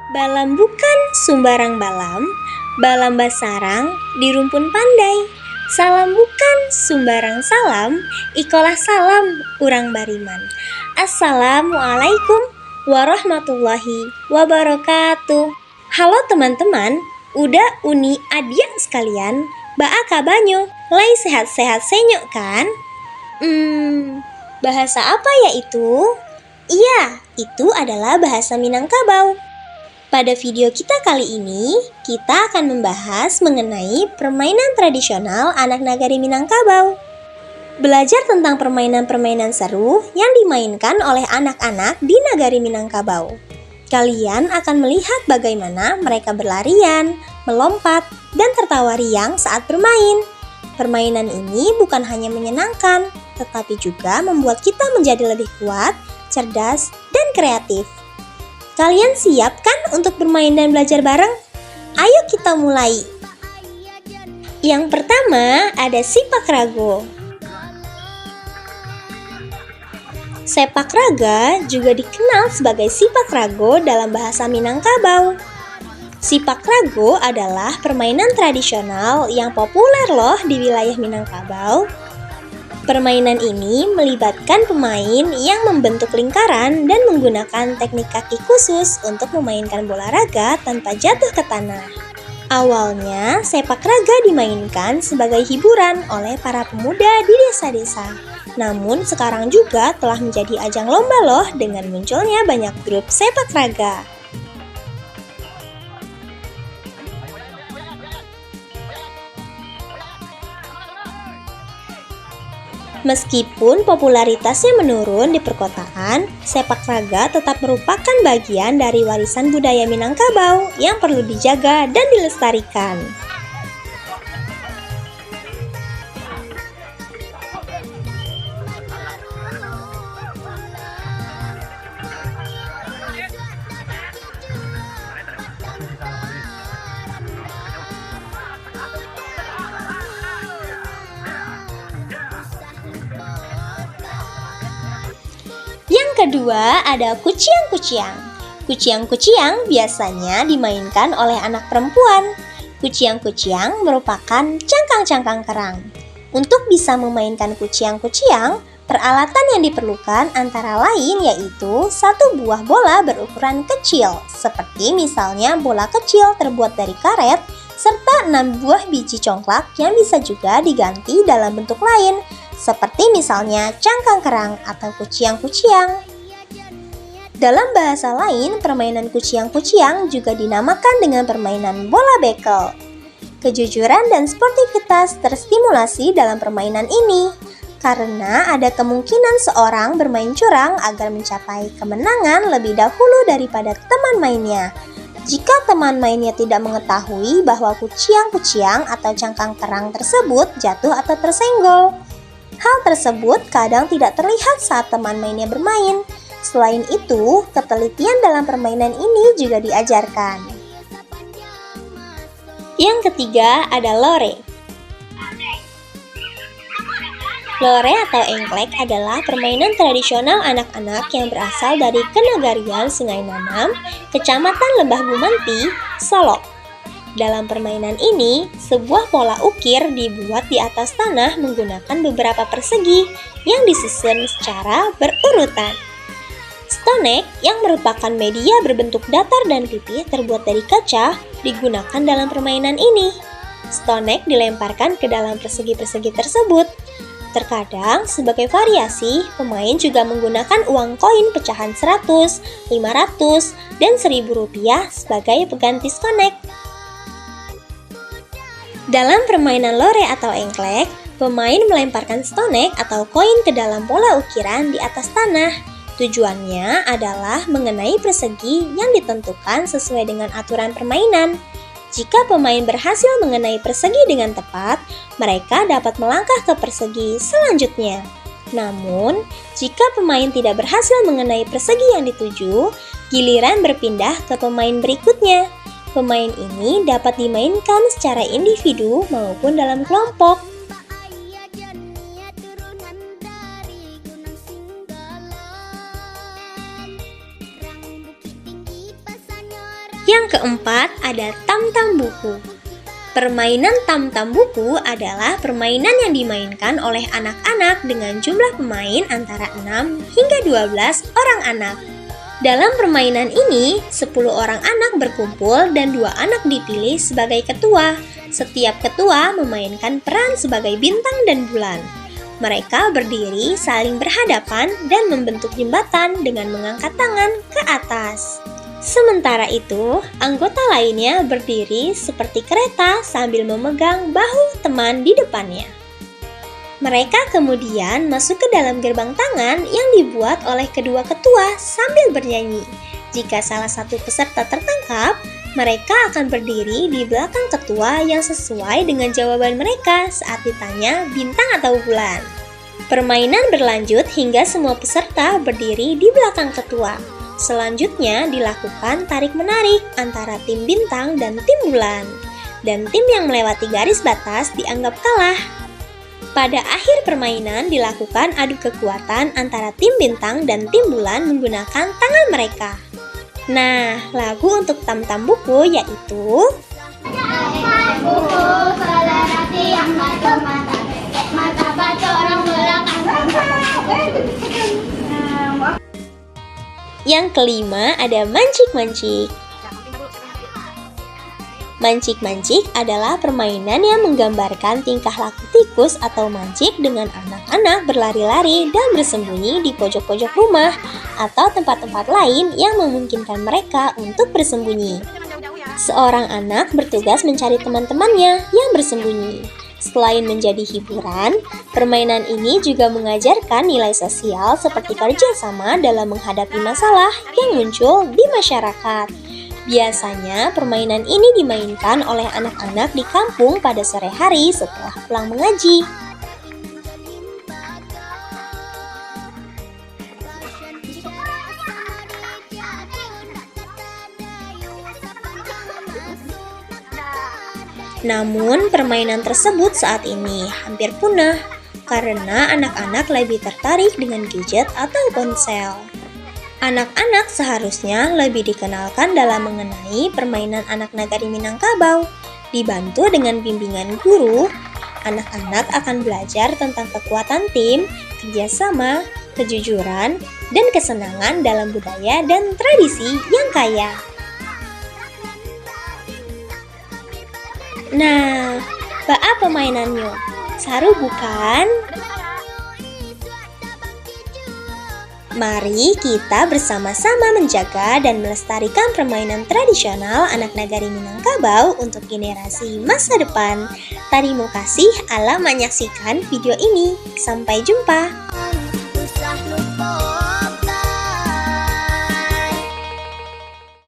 Balam bukan sumbarang balam, balam basarang di rumpun pandai. Salam bukan sumbarang salam, ikolah salam urang bariman. Assalamualaikum warahmatullahi wabarakatuh. Halo teman-teman, udah uni adia sekalian, baa kabanyo, lai sehat-sehat senyok kan? Bahasa apa ya itu? Iya, itu adalah bahasa Minangkabau. Pada video kita kali ini, kita akan membahas mengenai permainan tradisional anak nagari Minangkabau. Belajar tentang permainan-permainan seru yang dimainkan oleh anak-anak di nagari Minangkabau. Kalian akan melihat bagaimana mereka berlarian, melompat, dan tertawa riang saat bermain. Permainan ini bukan hanya menyenangkan, tetapi juga membuat kita menjadi lebih kuat, cerdas, dan kreatif. Kalian siap kan untuk bermain dan belajar bareng? Ayo kita mulai. Yang pertama ada sipak rago. Sepak raga juga dikenal sebagai sipak rago dalam bahasa Minangkabau. Sipak rago adalah permainan tradisional yang populer loh di wilayah Minangkabau. Permainan ini melibatkan pemain yang membentuk lingkaran dan menggunakan teknik kaki khusus untuk memainkan bola raga tanpa jatuh ke tanah. Awalnya, sepak raga dimainkan sebagai hiburan oleh para pemuda di desa-desa. Namun sekarang juga telah menjadi ajang lomba loh dengan munculnya banyak grup sepak raga. Meskipun popularitasnya menurun di perkotaan, sepak raga tetap merupakan bagian dari warisan budaya Minangkabau yang perlu dijaga dan dilestarikan. Yang kedua ada kuciang-kuciang. Kuciang-kuciang biasanya dimainkan oleh anak perempuan. Kuciang-kuciang merupakan cangkang-cangkang kerang. Untuk bisa memainkan kuciang-kuciang, peralatan yang diperlukan antara lain yaitu satu buah bola berukuran kecil, seperti misalnya bola kecil terbuat dari karet, serta 6 buah biji congklak yang bisa juga diganti dalam bentuk lain, seperti misalnya cangkang kerang atau kuciang-kuciang. Dalam bahasa lain, permainan kuciang-kuciang juga dinamakan dengan permainan bola bekel. Kejujuran dan sportivitas terstimulasi dalam permainan ini, karena ada kemungkinan seorang bermain curang agar mencapai kemenangan lebih dahulu daripada teman mainnya. Jika teman mainnya tidak mengetahui bahwa kuciang-kuciang atau cangkang kerang tersebut jatuh atau tersenggol. Hal tersebut kadang tidak terlihat saat teman mainnya bermain. Selain itu, ketelitian dalam permainan ini juga diajarkan. Yang ketiga ada lore. Lore atau engklek adalah permainan tradisional anak-anak yang berasal dari Kenagarian Sungai Nanam, Kecamatan Lembah Gumanti, Solok. Dalam permainan ini, sebuah pola ukir dibuat di atas tanah menggunakan beberapa persegi yang disusun secara berurutan. Stonek yang merupakan media berbentuk datar dan pipih terbuat dari kaca digunakan dalam permainan ini. Stonek dilemparkan ke dalam persegi-persegi tersebut. Terkadang, sebagai variasi, pemain juga menggunakan uang koin pecahan 100, 500, dan 1000 rupiah sebagai pengganti stonek. Dalam permainan lore atau engklek, pemain melemparkan stonek atau koin ke dalam pola ukiran di atas tanah. Tujuannya adalah mengenai persegi yang ditentukan sesuai dengan aturan permainan. Jika pemain berhasil mengenai persegi dengan tepat, mereka dapat melangkah ke persegi selanjutnya. Namun, jika pemain tidak berhasil mengenai persegi yang dituju, giliran berpindah ke pemain berikutnya. Pemain ini dapat dimainkan secara individu maupun dalam kelompok. Yang keempat ada tam-tam buku. Permainan tam-tam buku adalah permainan yang dimainkan oleh anak-anak dengan jumlah pemain antara 6 hingga 12 orang anak. Dalam permainan ini, 10 orang anak berkumpul dan 2 anak dipilih sebagai ketua. Setiap ketua memainkan peran sebagai bintang dan bulan. Mereka berdiri saling berhadapan dan membentuk jembatan dengan mengangkat tangan ke atas. Sementara itu, anggota lainnya berdiri seperti kereta sambil memegang bahu teman di depannya. Mereka kemudian masuk ke dalam gerbang tangan yang dibuat oleh kedua ketua sambil bernyanyi. Jika salah satu peserta tertangkap, mereka akan berdiri di belakang ketua yang sesuai dengan jawaban mereka saat ditanya bintang atau bulan. Permainan berlanjut hingga semua peserta berdiri di belakang ketua. Selanjutnya dilakukan tarik-menarik antara tim bintang dan tim bulan. Dan tim yang melewati garis batas dianggap kalah. Pada akhir permainan dilakukan adu kekuatan antara tim bintang dan tim bulan menggunakan tangan mereka. Nah, lagu untuk tam-tam buku yaitu Yang kelima ada mancik-mancik. Mancik-mancik adalah permainan yang menggambarkan tingkah laku tikus atau mancik dengan anak-anak berlari-lari dan bersembunyi di pojok-pojok rumah atau tempat-tempat lain yang memungkinkan mereka untuk bersembunyi. Seorang anak bertugas mencari teman-temannya yang bersembunyi. Selain menjadi hiburan, permainan ini juga mengajarkan nilai sosial seperti kerjasama dalam menghadapi masalah yang muncul di masyarakat. Biasanya, permainan ini dimainkan oleh anak-anak di kampung pada sore hari setelah pulang mengaji. Namun, permainan tersebut saat ini hampir punah karena anak-anak lebih tertarik dengan gadget atau ponsel. Anak-anak seharusnya lebih dikenalkan dalam mengenai permainan anak nagari Minangkabau. Dibantu dengan bimbingan guru, anak-anak akan belajar tentang kekuatan tim, kerjasama, kejujuran, dan kesenangan dalam budaya dan tradisi yang kaya. Nah, baa permainannya? Seru bukan? Mari kita bersama-sama menjaga dan melestarikan permainan tradisional anak nagari Minangkabau untuk generasi masa depan. Terima kasih Allah menyaksikan video ini. Sampai jumpa.